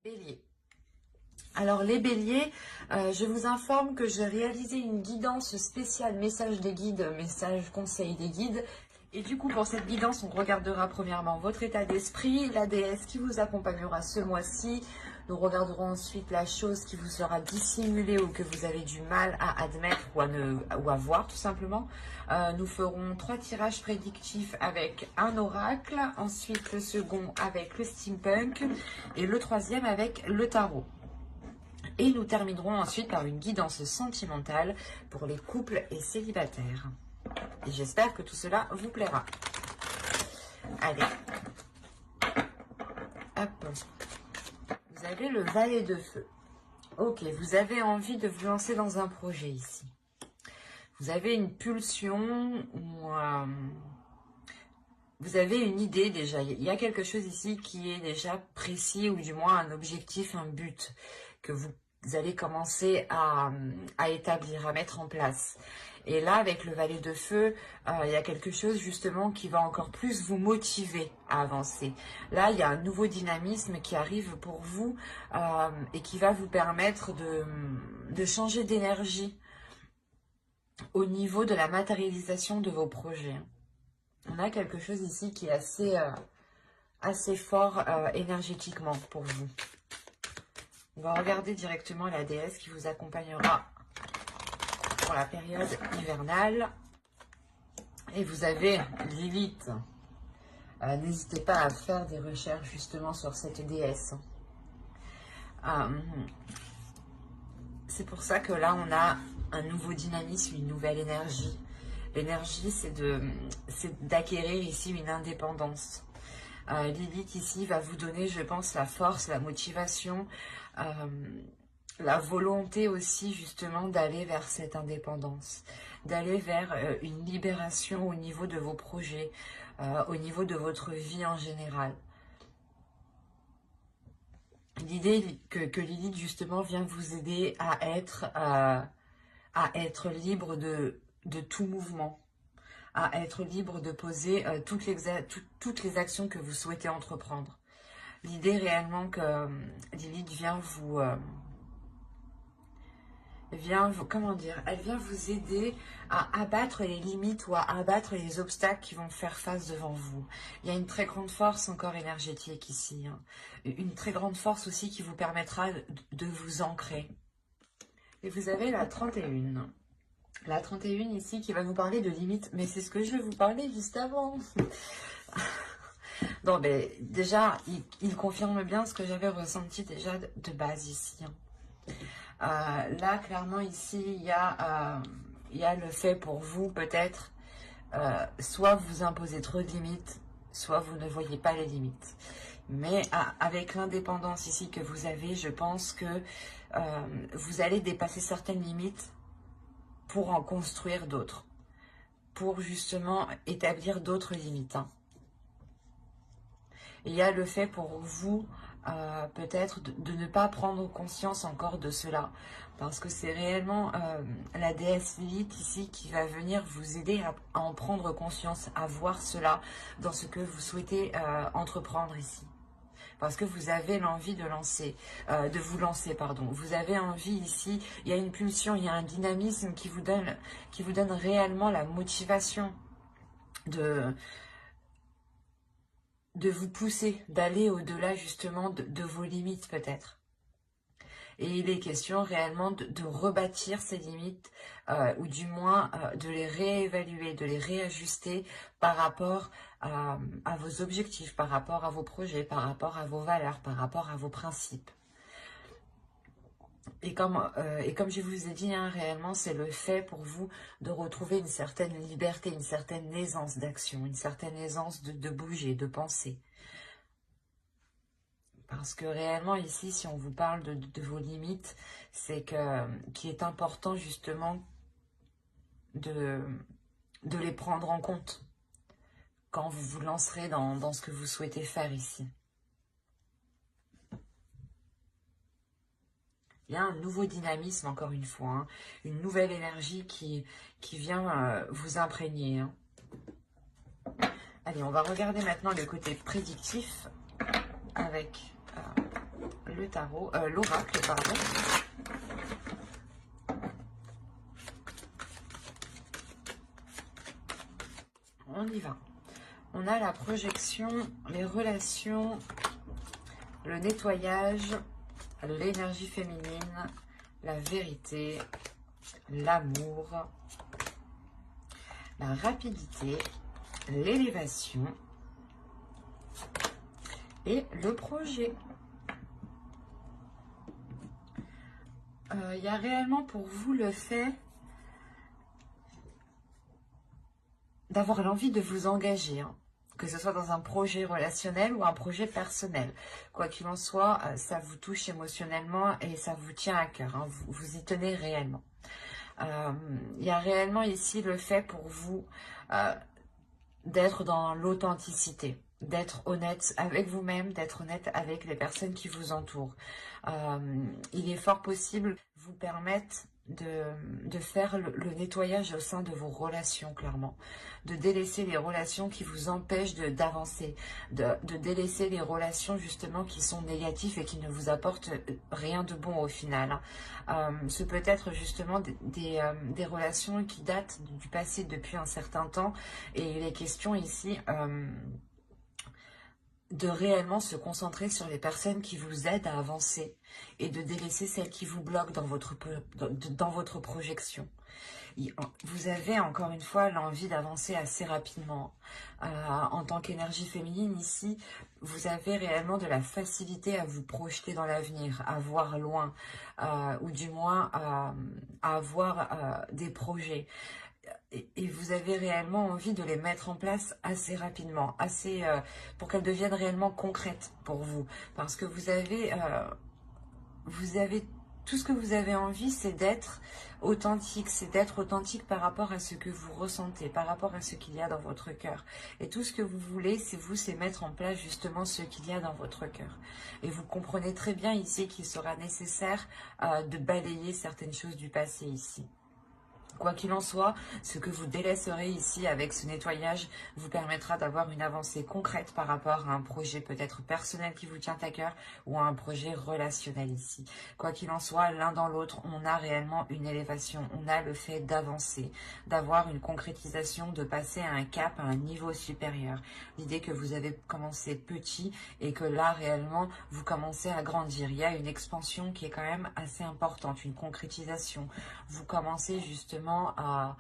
Bélier. Alors les béliers, je vous informe que j'ai réalisé une guidance spéciale message des guides, message conseil des guides. Et du coup, pour cette guidance, on regardera premièrement votre état d'esprit, la déesse qui vous accompagnera ce mois-ci. Nous regarderons ensuite la chose qui vous sera dissimulée ou que vous avez du mal à admettre ou à voir tout simplement. Nous ferons 3 tirages prédictifs avec un oracle, ensuite le second avec le steampunk et le troisième avec le tarot. Et nous terminerons ensuite par une guidance sentimentale pour les couples et célibataires. Et j'espère que tout cela vous plaira. Allez. Hop. Vous avez le valet de feu. Ok, vous avez envie de vous lancer dans un projet ici. Vous avez une pulsion ou vous avez une idée déjà. Il y a quelque chose ici qui est déjà précis ou du moins un objectif, un but que vous allez commencer à établir, à mettre en place. Et là, avec le valet de feu, il y a quelque chose justement qui va encore plus vous motiver à avancer. Là, il y a un nouveau dynamisme qui arrive pour vous et qui va vous permettre de changer d'énergie au niveau de la matérialisation de vos projets. On a quelque chose ici qui est assez fort énergétiquement pour vous. On va regarder directement la déesse qui vous accompagnera pour la période hivernale. Et vous avez Lilith. N'hésitez pas à faire des recherches justement sur cette déesse. C'est pour ça que là, on a un nouveau dynamisme, une nouvelle énergie. L'énergie, c'est d'acquérir ici une indépendance. Lilith ici va vous donner, je pense, la force, la motivation, la volonté aussi justement d'aller vers cette indépendance, d'aller vers une libération au niveau de vos projets, au niveau de votre vie en général. L'idée que Lilith justement vient vous aider à être libre de tout mouvement, à être libre de poser toutes les actions que vous souhaitez entreprendre. L'idée réellement que Lilith elle vient vous aider à abattre les limites ou à abattre les obstacles qui vont faire face devant vous. Il y a une très grande force encore énergétique ici, hein. Une très grande force aussi qui vous permettra de vous ancrer. Et vous avez la 31. La 31 ici qui va nous parler de limites, mais c'est ce que je vais vous parler juste avant. Non, mais déjà, il confirme bien ce que j'avais ressenti déjà de base ici, hein. Là, clairement, ici, il y a le fait pour vous, peut-être, soit vous imposez trop de limites, soit vous ne voyez pas les limites. Mais avec l'indépendance ici que vous avez, je pense que vous allez dépasser certaines limites pour en construire d'autres, pour justement établir d'autres limites, hein. Il y a le fait pour vous, peut-être, de ne pas prendre conscience encore de cela. Parce que c'est réellement la déesse Lilith ici qui va venir vous aider à en prendre conscience, à voir cela dans ce que vous souhaitez entreprendre ici. Parce que vous avez l'envie de vous lancer, pardon. Vous avez envie ici, il y a une pulsion, il y a un dynamisme qui vous donne réellement la motivation de vous pousser, d'aller au-delà justement de vos limites peut-être. Et il est question réellement de rebâtir ces limites, ou du moins de les réévaluer, de les réajuster par rapport à vos objectifs, par rapport à vos projets, par rapport à vos valeurs, par rapport à vos principes. Et comme je vous ai dit, hein, réellement, c'est le fait pour vous de retrouver une certaine liberté, une certaine aisance d'action, une certaine aisance de bouger, de penser. Parce que réellement, ici, si on vous parle de vos limites, c'est qu'il est important justement de les prendre en compte quand vous vous lancerez dans ce que vous souhaitez faire ici. Il y a un nouveau dynamisme, encore une fois, hein, une nouvelle énergie qui vient vous imprégner, hein. Allez, on va regarder maintenant le côté prédictif avec le tarot, l'oracle, pardon. On y va. On a la projection, les relations, le nettoyage, l'énergie féminine, la vérité, l'amour, la rapidité, l'élévation et le projet. Il y a réellement pour vous le fait d'avoir l'envie de vous engager, hein, que ce soit dans un projet relationnel ou un projet personnel. Quoi qu'il en soit, ça vous touche émotionnellement et ça vous tient à cœur, hein, vous y tenez réellement. Il y a réellement ici le fait pour vous d'être dans l'authenticité, d'être honnête avec vous-même, d'être honnête avec les personnes qui vous entourent. Il est fort possible vous permettre de faire le nettoyage au sein de vos relations, clairement. De délaisser les relations qui vous empêchent d'avancer. De délaisser les relations, justement, qui sont négatives et qui ne vous apportent rien de bon au final. Ce peut être, justement, des relations qui datent du passé depuis un certain temps. Et il est question ici de réellement se concentrer sur les personnes qui vous aident à avancer et de délaisser celles qui vous bloquent dans votre projection. Vous avez encore une fois l'envie d'avancer assez rapidement. En tant qu'énergie féminine ici, vous avez réellement de la facilité à vous projeter dans l'avenir, à voir loin, ou du moins à avoir des projets. Et vous avez réellement envie de les mettre en place assez rapidement, pour qu'elles deviennent réellement concrètes pour vous. Parce que vous avez tout ce que vous avez envie, c'est d'être authentique, par rapport à ce que vous ressentez, par rapport à ce qu'il y a dans votre cœur. Et tout ce que vous voulez, c'est mettre en place justement ce qu'il y a dans votre cœur. Et vous comprenez très bien ici qu'il sera nécessaire de balayer certaines choses du passé ici. Quoi qu'il en soit, ce que vous délaisserez ici avec ce nettoyage vous permettra d'avoir une avancée concrète par rapport à un projet peut-être personnel qui vous tient à cœur ou à un projet relationnel ici. Quoi qu'il en soit, l'un dans l'autre, on a réellement une élévation, on a le fait d'avancer, d'avoir une concrétisation, de passer à un cap, à un niveau supérieur. L'idée que vous avez commencé petit et que là réellement vous commencez à grandir. Il y a une expansion qui est quand même assez importante, une concrétisation. Vous commencez justement à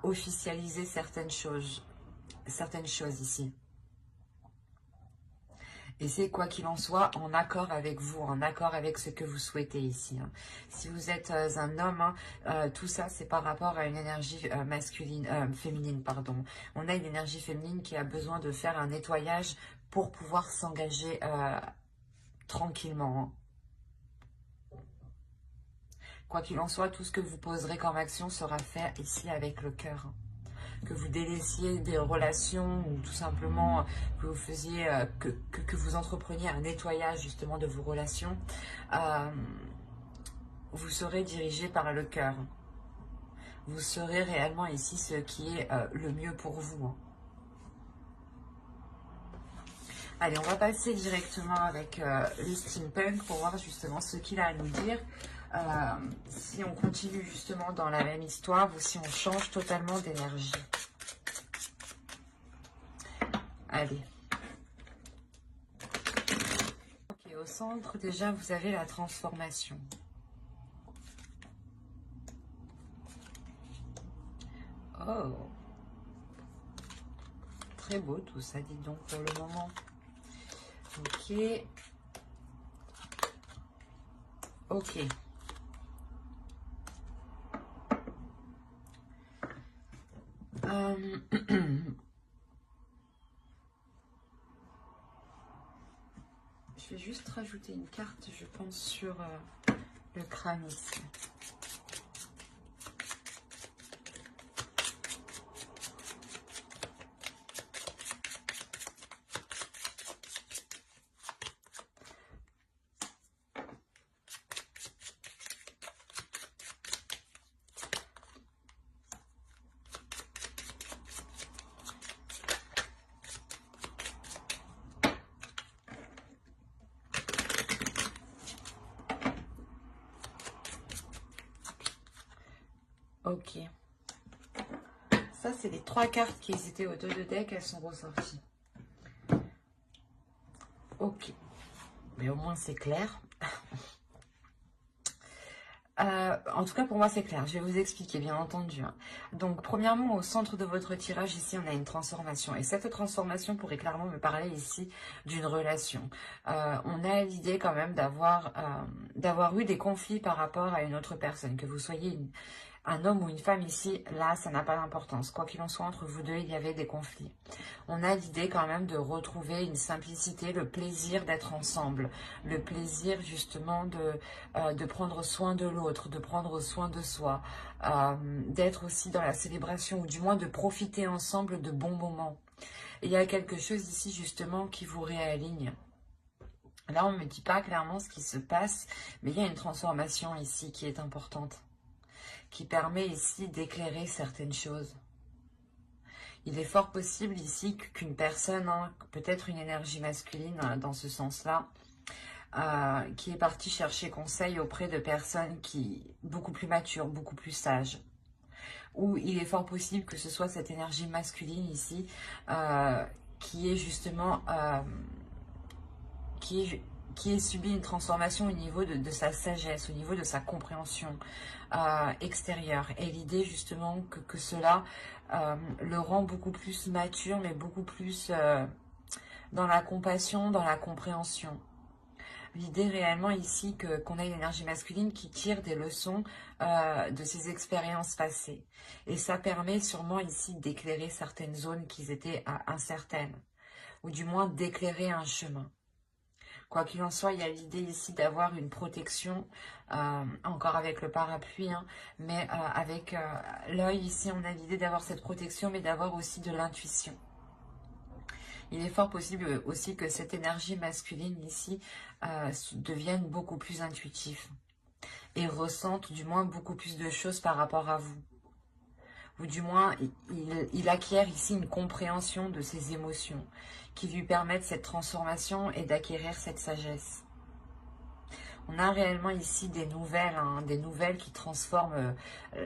officialiser certaines choses ici. Et c'est quoi qu'il en soit en accord avec vous, en accord avec ce que vous souhaitez ici. Hein. Si vous êtes un homme, tout ça c'est par rapport à une énergie féminine, pardon. On a une énergie féminine qui a besoin de faire un nettoyage pour pouvoir s'engager tranquillement. Hein. Quoi qu'il en soit, tout ce que vous poserez comme action sera fait ici avec le cœur. Que vous délaissiez des relations ou tout simplement que vous faisiez, que vous entrepreniez un nettoyage justement de vos relations, vous serez dirigé par le cœur. Vous serez réellement ici ce qui est le mieux pour vous. Hein. Allez, on va passer directement avec le steampunk pour voir justement ce qu'il a à nous dire. Si on continue justement dans la même histoire ou si on change totalement d'énergie. Allez. Ok, au centre, déjà, vous avez la transformation. Oh. Très beau tout ça, dites donc, pour le moment. Ok. Ok. Je vais juste rajouter une carte, je pense, sur le crâne ici. Ok. Ça, c'est les 3 cartes qui étaient au dos de deck. Elles sont ressorties. Ok. Mais au moins, c'est clair. En tout cas, pour moi, c'est clair. Je vais vous expliquer, bien entendu. Hein. Donc, premièrement, au centre de votre tirage, ici, on a une transformation. Et cette transformation pourrait clairement me parler ici d'une relation. On a l'idée quand même d'avoir eu des conflits par rapport à une autre personne. Que vous soyez un homme ou une femme ici, là, ça n'a pas d'importance. Quoi qu'il en soit, entre vous deux, il y avait des conflits. On a l'idée quand même de retrouver une simplicité, le plaisir d'être ensemble, le plaisir justement de prendre soin de l'autre, de prendre soin de soi, d'être aussi dans la célébration ou du moins de profiter ensemble de bons moments. Et il y a quelque chose ici justement qui vous réaligne. Là, on ne me dit pas clairement ce qui se passe, mais il y a une transformation ici qui est importante, qui permet ici d'éclairer certaines choses. Il est fort possible ici qu'une personne, hein, peut-être une énergie masculine dans ce sens-là, qui est partie chercher conseil auprès de personnes beaucoup plus matures, beaucoup plus sages. Ou il est fort possible que ce soit cette énergie masculine ici qui est justement qui ait subi une transformation au niveau de sa sagesse, au niveau de sa compréhension extérieure. Et l'idée justement que cela le rend beaucoup plus mature, mais beaucoup plus dans la compassion, dans la compréhension. L'idée réellement ici qu'on a une énergie masculine qui tire des leçons de ses expériences passées. Et ça permet sûrement ici d'éclairer certaines zones qui étaient incertaines, ou du moins d'éclairer un chemin. Quoi qu'il en soit, il y a l'idée ici d'avoir une protection, encore avec le parapluie, hein, mais avec l'œil ici, on a l'idée d'avoir cette protection, mais d'avoir aussi de l'intuition. Il est fort possible aussi que cette énergie masculine ici devienne beaucoup plus intuitive et ressente du moins beaucoup plus de choses par rapport à vous. Ou du moins, il acquiert ici une compréhension de ses émotions qui lui permettent cette transformation et d'acquérir cette sagesse. On a réellement ici des nouvelles, hein, des nouvelles qui transforment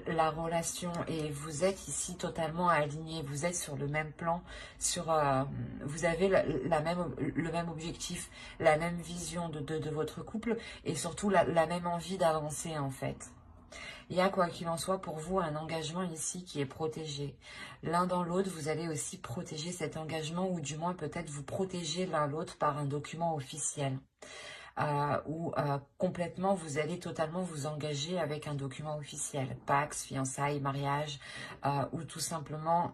la relation et vous êtes ici totalement alignés, vous êtes sur le même plan, vous avez le même objectif, la même vision de votre couple et surtout la même envie d'avancer en fait. Il y a quoi qu'il en soit pour vous un engagement ici qui est protégé. L'un dans l'autre, vous allez aussi protéger cet engagement ou du moins peut-être vous protéger l'un l'autre par un document officiel. Où complètement vous allez totalement vous engager avec un document officiel, Pax, fiançailles, mariage, ou tout simplement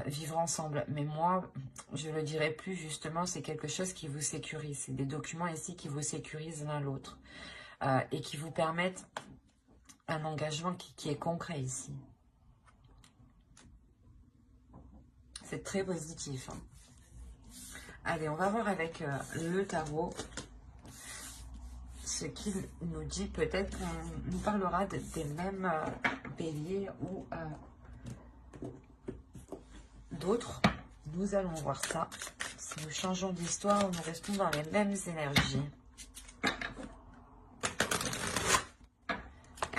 vivre ensemble. Mais moi, je le dirais plus justement, c'est quelque chose qui vous sécurise. C'est des documents ici qui vous sécurisent l'un l'autre et qui vous permettent un engagement qui est concret ici. C'est très positif. Hein. Allez, on va voir avec le tarot ce qu'il nous dit. Peut-être qu'on nous parlera des mêmes béliers ou d'autres. Nous allons voir ça. Si nous changeons d'histoire, nous restons dans les mêmes énergies.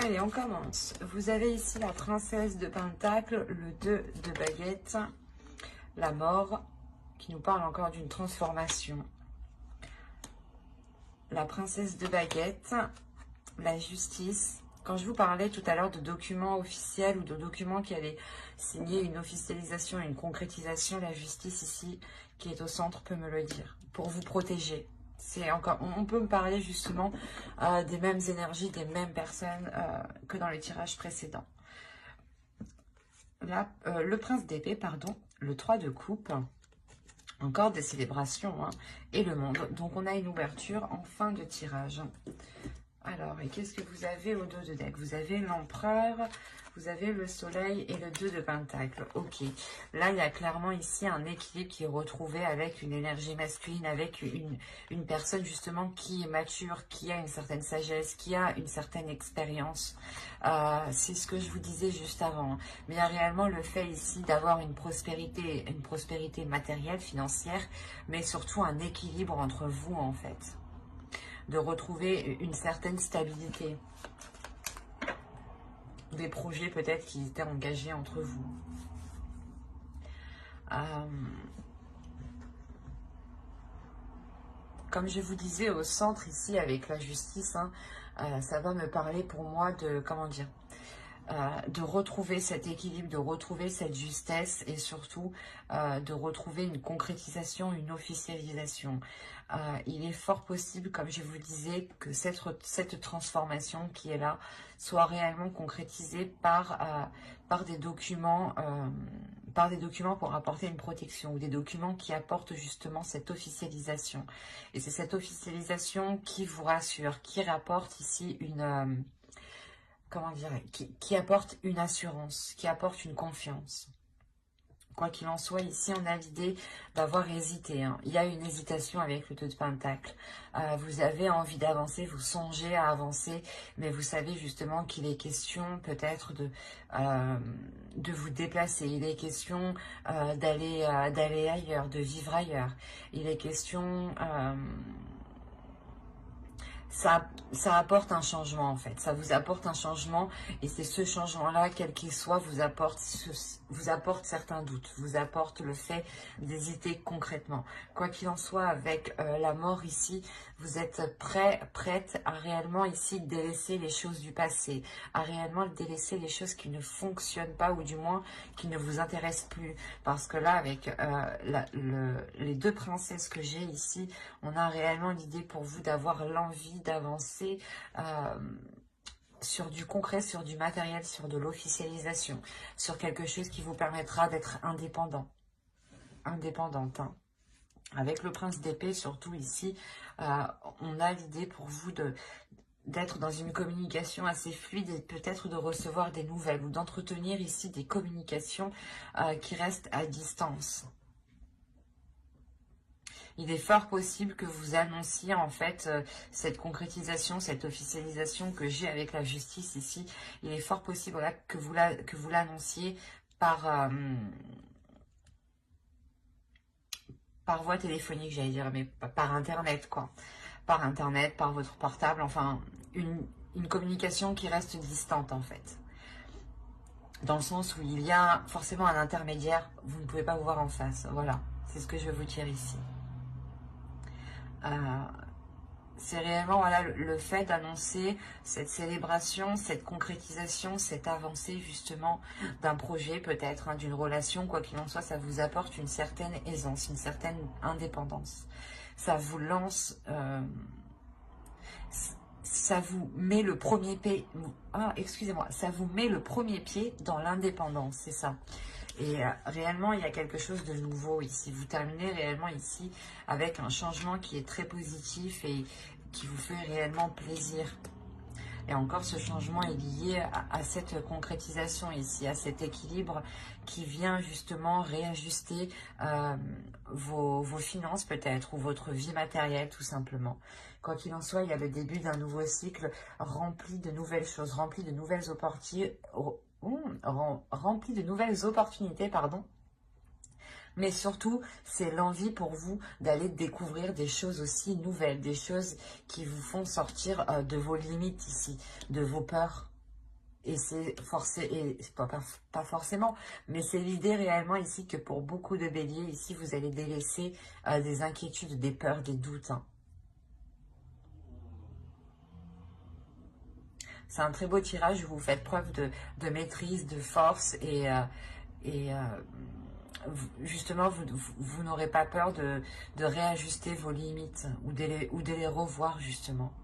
Allez, on commence. Vous avez ici la princesse de Pentacle, le 2 de baguette, la mort, qui nous parle encore d'une transformation. La princesse de baguette, la justice. Quand je vous parlais tout à l'heure de documents officiels ou de documents qui allaient signer une officialisation, une concrétisation, la justice ici, qui est au centre, peut me le dire, pour vous protéger. On peut me parler justement des mêmes énergies, des mêmes personnes que dans le tirage précédent. Là, le prince d'épée, pardon, le 3 de coupe, encore des célébrations, hein, et le monde. Donc on a une ouverture en fin de tirage. Alors, et qu'est-ce que vous avez au dos de deck? Vous avez l'empereur, vous avez le soleil et le 2 de pentacle. Ok, là il y a clairement ici un équilibre qui est retrouvé avec une énergie masculine, avec une personne justement qui est mature, qui a une certaine sagesse, qui a une certaine expérience. C'est ce que je vous disais juste avant. Mais il y a réellement le fait ici d'avoir une prospérité matérielle, financière, mais surtout un équilibre entre vous en fait. De retrouver une certaine stabilité. des projets peut-être qui étaient engagés entre vous. Comme je vous disais, au centre ici avec la justice, hein, ça va me parler pour moi de, comment dire, de retrouver cet équilibre, de retrouver cette justesse et surtout de retrouver une concrétisation, une officialisation. Il est fort possible, comme je vous disais, que cette transformation qui est là soit réellement concrétisée par des documents pour apporter une protection ou des documents qui apportent justement cette officialisation. Et c'est cette officialisation qui vous rassure, qui rapporte ici une... comment dire, qui apporte une assurance, qui apporte une confiance. Quoi qu'il en soit, ici, on a l'idée d'avoir hésité. Hein. Il y a une hésitation avec le 2 de Pentacle. Vous avez envie d'avancer, vous songez à avancer, mais vous savez justement qu'il est question peut-être de vous déplacer. Il est question d'aller ailleurs, de vivre ailleurs. Il est question... ça apporte un changement en fait, ça vous apporte un changement et c'est ce changement-là, quel qu'il soit, vous apporte certains doutes, vous apporte le fait d'hésiter concrètement. Quoi qu'il en soit, avec la mort ici, vous êtes prête à réellement ici délaisser les choses du passé, à réellement délaisser les choses qui ne fonctionnent pas ou du moins qui ne vous intéressent plus. Parce que là, avec les 2 princesses que j'ai ici, on a réellement l'idée pour vous d'avoir l'envie d'avancer sur du concret, sur du matériel, sur de l'officialisation, sur quelque chose qui vous permettra d'être indépendante. Hein. Avec le prince d'épée, surtout ici, on a l'idée pour vous d'être dans une communication assez fluide et peut-être de recevoir des nouvelles ou d'entretenir ici des communications qui restent à distance. Il est fort possible que vous annonciez en fait cette concrétisation, cette officialisation que j'ai avec la justice ici. Il est fort possible voilà, que vous l'annonciez par voie téléphonique, j'allais dire, mais par Internet, quoi. Par Internet, par votre portable, enfin, une communication qui reste distante, en fait. Dans le sens où il y a forcément un intermédiaire, vous ne pouvez pas vous voir en face. Voilà, c'est ce que je veux vous dire ici. C'est réellement voilà, le fait d'annoncer cette célébration, cette concrétisation, cette avancée justement d'un projet peut-être, hein, d'une relation, quoi qu'il en soit, ça vous apporte une certaine aisance, une certaine indépendance. Ça vous lance, ça vous met le premier pied, ça vous met le premier pied dans l'indépendance, c'est ça. Et réellement, il y a quelque chose de nouveau ici. Vous terminez réellement ici avec un changement qui est très positif et qui vous fait réellement plaisir. Et encore, ce changement est lié à cette concrétisation ici, à cet équilibre qui vient justement réajuster vos finances peut-être, ou votre vie matérielle tout simplement. Quoi qu'il en soit, il y a le début d'un nouveau cycle rempli de nouvelles choses, rempli de nouvelles opportunités, pardon. Mais surtout, c'est l'envie pour vous d'aller découvrir des choses aussi nouvelles, des choses qui vous font sortir de vos limites ici, de vos peurs. Et c'est pas forcément, mais c'est l'idée réellement ici que pour beaucoup de béliers, ici, vous allez délaisser des inquiétudes, des peurs, des doutes. Hein. C'est un très beau tirage où vous faites preuve de maîtrise, de force et justement, vous n'aurez pas peur de réajuster vos limites ou de les revoir justement.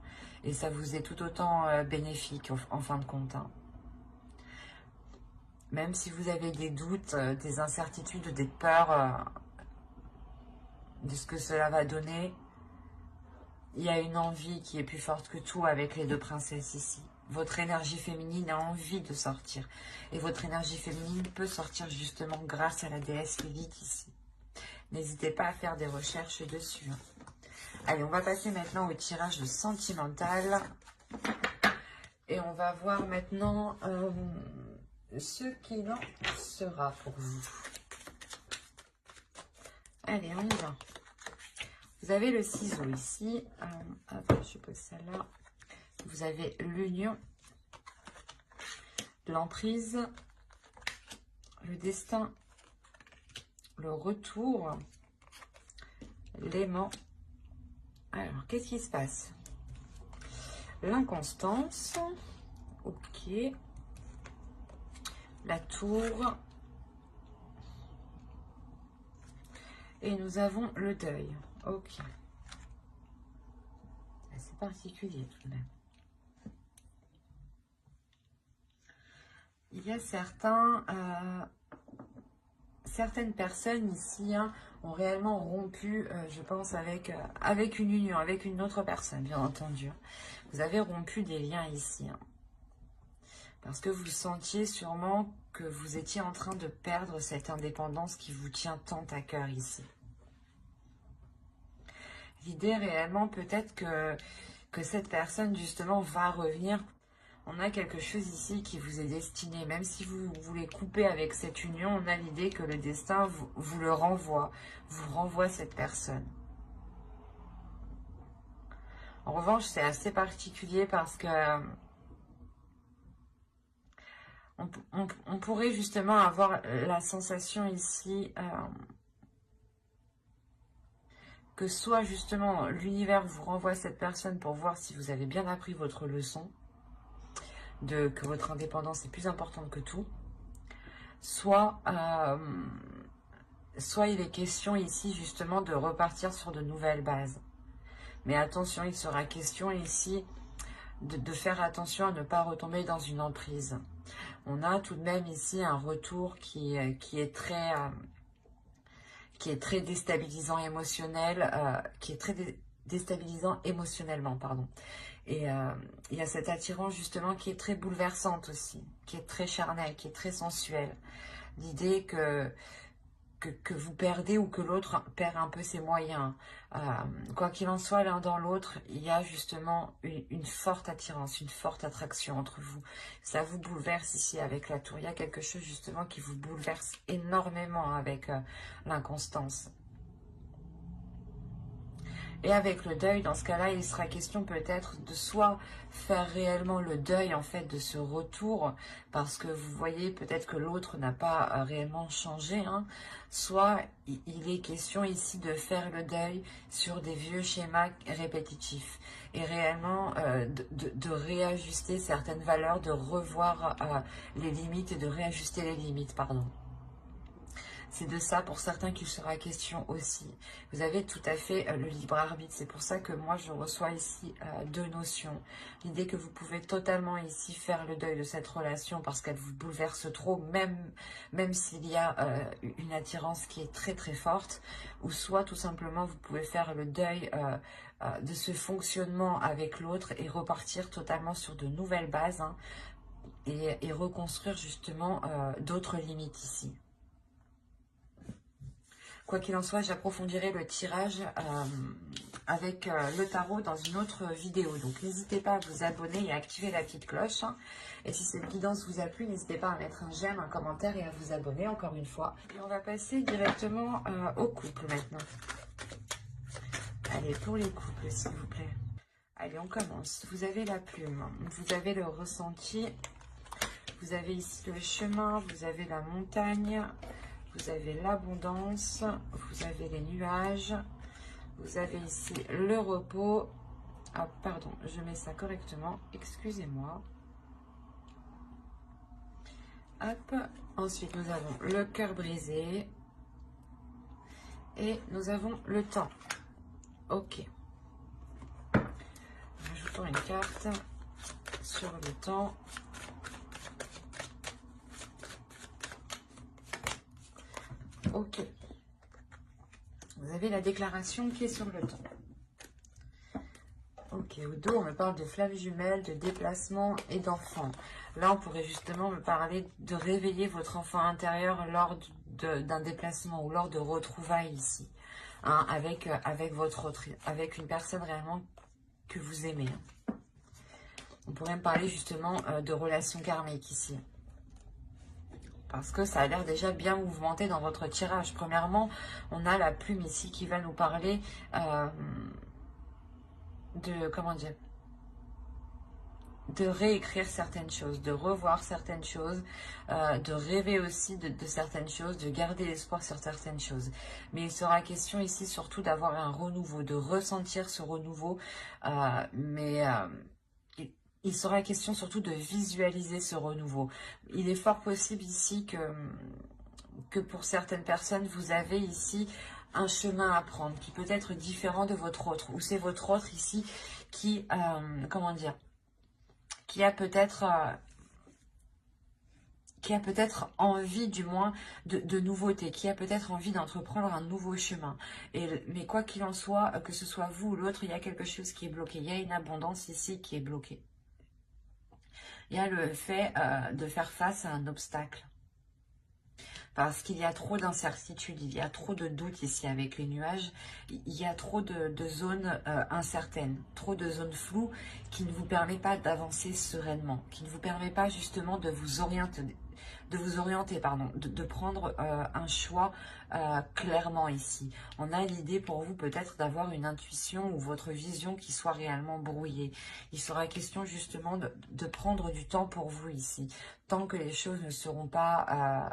Et ça vous est tout autant bénéfique en fin de compte. Hein. Même si vous avez des doutes, des incertitudes, des peurs de ce que cela va donner, il y a une envie qui est plus forte que tout avec les 2 princesses ici. Votre énergie féminine a envie de sortir. Et votre énergie féminine peut sortir justement grâce à la déesse Lilith ici. N'hésitez pas à faire des recherches dessus. Allez, on va passer maintenant au tirage de sentimental. Et on va voir maintenant ce qu'il en sera pour vous. Allez, on y va. Vous avez le ciseau ici. Je pose ça là. Vous avez l'union. l'emprise, le destin, le retour, l'aimant. Alors, qu'est-ce qui se passe? L'inconstance, ok. La tour. Et nous avons le deuil, ok. C'est particulier tout de même. Il y a certaines personnes ici ont réellement rompu, je pense, avec une union, avec une autre personne, bien entendu. Vous avez rompu des liens ici. Parce que vous sentiez sûrement que vous étiez en train de perdre cette indépendance qui vous tient tant à cœur ici. L'idée réellement peut-être que cette personne justement va revenir. On a quelque chose ici qui vous est destiné. Même si vous voulez couper avec cette union, on a l'idée que le destin vous le renvoie. Vous renvoie cette personne. En revanche, c'est assez particulier parce que on pourrait justement avoir la sensation ici que soit justement l'univers vous renvoie cette personne pour voir si vous avez bien appris votre leçon, que votre indépendance est plus importante que tout, soit il est question ici justement de repartir sur de nouvelles bases. Mais attention, il sera question ici de faire attention à ne pas retomber dans une emprise. On a tout de même ici un retour qui est très déstabilisant émotionnellement, pardon. Et il y a cette attirance justement qui est très bouleversante aussi, qui est très charnelle, qui est très sensuelle. L'idée que vous perdez ou que l'autre perd un peu ses moyens. Quoi qu'il en soit, l'un dans l'autre, il y a justement une forte attirance, une forte attraction entre vous. Ça vous bouleverse ici avec la tour. Il y a quelque chose justement qui vous bouleverse énormément avec l'inconstance. Et avec le deuil, dans ce cas-là, il sera question peut-être de soit faire réellement le deuil en fait de ce retour, parce que vous voyez peut-être que l'autre n'a pas réellement changé, soit il est question ici de faire le deuil sur des vieux schémas répétitifs et réellement de réajuster certaines valeurs, de revoir les limites et de réajuster les limites, pardon. C'est de ça pour certains qu'il sera question aussi. Vous avez tout à fait le libre arbitre. C'est pour ça que moi je reçois ici deux notions. L'idée que vous pouvez totalement ici faire le deuil de cette relation parce qu'elle vous bouleverse trop, même s'il y a une attirance qui est très très forte. Ou soit tout simplement vous pouvez faire le deuil de ce fonctionnement avec l'autre et repartir totalement sur de nouvelles bases et reconstruire justement d'autres limites ici. Quoi qu'il en soit, j'approfondirai le tirage avec le tarot dans une autre vidéo. Donc, n'hésitez pas à vous abonner et à activer la petite cloche. Et si cette guidance vous a plu, n'hésitez pas à mettre un j'aime, un commentaire et à vous abonner encore une fois. Et on va passer directement au couple maintenant. Allez, pour les couples, s'il vous plaît. Allez, on commence. Vous avez la plume, vous avez le ressenti, vous avez ici le chemin, vous avez la montagne, vous avez l'abondance, vous avez les nuages, vous avez ici le repos. Ah, pardon, je mets ça correctement, excusez-moi. Hop, ensuite nous avons le cœur brisé et nous avons le temps. Ok. Rajoutons une carte sur le temps. Ok. Vous avez la déclaration qui est sur le temps. Ok, au dos, on me parle de flammes jumelles, de déplacement et d'enfants. Là, on pourrait justement me parler de réveiller votre enfant intérieur lors d'un déplacement ou lors de retrouvailles ici. Avec une personne réellement que vous aimez. On pourrait me parler justement de relations karmiques ici. Parce que ça a l'air déjà bien mouvementé dans votre tirage. Premièrement, on a la plume ici qui va nous parler comment dire, de réécrire certaines choses, de revoir certaines choses, de rêver aussi de certaines choses, de garder l'espoir sur certaines choses. Mais il sera question ici surtout d'avoir un renouveau, de ressentir ce renouveau, il sera question surtout de visualiser ce renouveau. Il est fort possible ici que pour certaines personnes, vous avez ici un chemin à prendre qui peut être différent de votre autre, ou c'est votre autre ici qui, comment dire, qui a peut-être envie du moins de nouveautés, qui a peut-être envie d'entreprendre un nouveau chemin. Mais quoi qu'il en soit, que ce soit vous ou l'autre, il y a quelque chose qui est bloqué. Il y a une abondance ici qui est bloquée. Il y a le fait de faire face à un obstacle. Parce qu'il y a trop d'incertitudes, il y a trop de doutes ici avec les nuages, il y a trop de zones incertaines, trop de zones floues qui ne vous permettent pas d'avancer sereinement, qui ne vous permet pas justement de vous orienter, de prendre un choix clairement ici. On a l'idée pour vous peut-être d'avoir une intuition ou votre vision qui soit réellement brouillée. Il sera question justement de prendre du temps pour vous ici, tant que les choses ne seront pas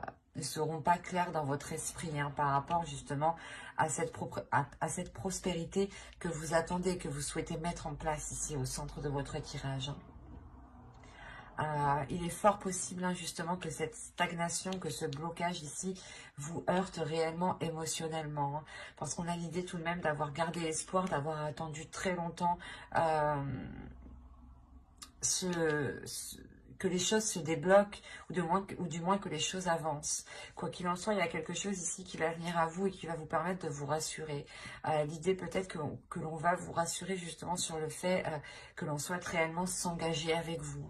claires dans votre esprit par rapport justement à cette prospérité que vous attendez, que vous souhaitez mettre en place ici au centre de votre tirage. Il est fort possible justement que cette stagnation, que ce blocage ici vous heurte réellement émotionnellement. Parce qu'on a l'idée tout de même d'avoir gardé l'espoir, d'avoir attendu très longtemps que les choses se débloquent ou du moins que les choses avancent. Quoi qu'il en soit, il y a quelque chose ici qui va venir à vous et qui va vous permettre de vous rassurer. L'idée peut-être que l'on va vous rassurer justement sur le fait que l'on souhaite réellement s'engager avec vous.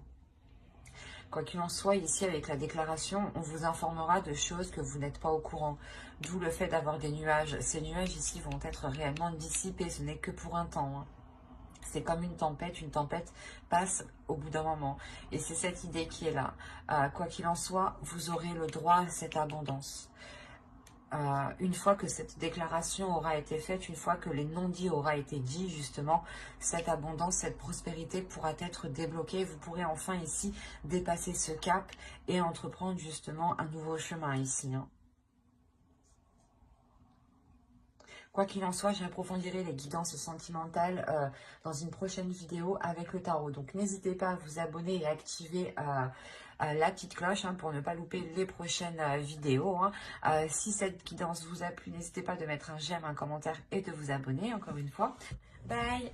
Quoi qu'il en soit, ici, avec la déclaration, on vous informera de choses que vous n'êtes pas au courant. D'où le fait d'avoir des nuages. Ces nuages ici vont être réellement dissipés. Ce n'est que pour un temps. C'est comme une tempête passe au bout d'un moment. Et c'est cette idée qui est là. Quoi qu'il en soit, vous aurez le droit à cette abondance. Une fois que cette déclaration aura été faite, une fois que les non-dits aura été dit, justement, cette abondance, cette prospérité pourra être débloquée. Vous pourrez enfin ici dépasser ce cap et entreprendre justement un nouveau chemin ici. Quoi qu'il en soit, j'approfondirai les guidances sentimentales dans une prochaine vidéo avec le tarot. Donc n'hésitez pas à vous abonner et activer la petite cloche pour ne pas louper les prochaines vidéos. Si cette guidance vous a plu, n'hésitez pas de mettre un j'aime, un commentaire et de vous abonner encore une fois. Bye!